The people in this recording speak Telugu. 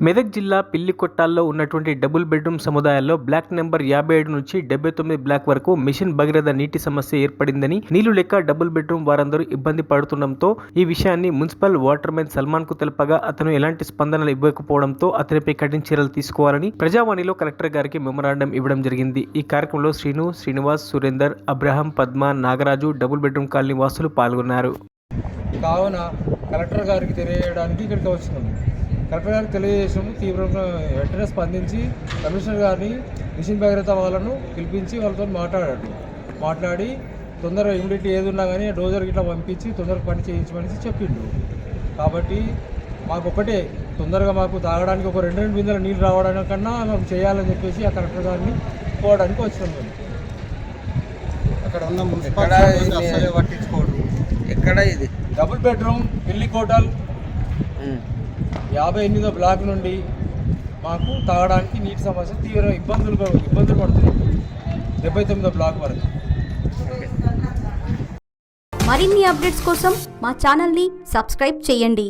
మెదక్ జిల్లా పిల్లికొట్టాల్లో ఉన్నటువంటి డబుల్ బెడ్రూమ్ సముదాయాల్లో బ్లాక్ నెంబర్ 57 నుంచి 79 బ్లాక్ వరకు మిషన్ భగీరథ నీటి సమస్య ఏర్పడిందని, నీళ్లు లేక డబుల్ బెడ్రూమ్ వారందరూ ఇబ్బంది పడుతుండటంతో ఈ విషయాన్ని మున్సిపల్ వాటర్మెన్ సల్మాన్ కు తెలపగా అతను ఎలాంటి స్పందనలు ఇవ్వకపోవడంతో అతనిపై కఠిన చర్యలు తీసుకోవాలని ప్రజావాణిలో కలెక్టర్ గారికి మెమోరాండం ఇవ్వడం జరిగింది. ఈ కార్యక్రమంలో Srinu, Srinivas, Surender, Abraham, Padma, Nagaraju, double bedroom colony వాసులు పాల్గొన్నారు. కావున కలెక్టర్ గారికి తెలియజేయడానికి ఇక్కడికి వచ్చినాము. కలెక్టర్ గారికి తెలియజేసాము. తీవ్రంగా వెంటనే స్పందించి కమిషనర్ గారిని మిషన్ భగీరథ వాళ్ళను పిలిపించి వాళ్ళతో మాట్లాడి తొందరగా ఇమ్యూనిటీ ఏది ఉన్నా కానీ డోజర్ ఇట్లా పంపించి తొందరగా పని చేయించమని చెప్పిండు. కాబట్టి మాకు ఒకటే తొందరగా మాకు తాగడానికి ఒక 2 బిందెల నీళ్ళు రావడానికి కన్నా మాకు చేయాలని చెప్పేసి ఆ కలెక్టర్ గారిని పోవడానికి వచ్చినాం. మేము అక్కడ ఉన్న మున్సిపల్ పట్టించుకోవడం. ఎక్కడ ఇది డబుల్ బెడ్రూమ్ పిల్లికోటల్ 58వ బ్లాక్ నుండి మాకు తాగడానికి నీటి సమస్య తీవ్ర ఇబ్బందులు పడుతున్నాం. 79వ బ్లాక్ వరకు. మరిన్ని అప్డేట్స్ కోసం మా ఛానల్ని సబ్స్క్రైబ్ చేయండి.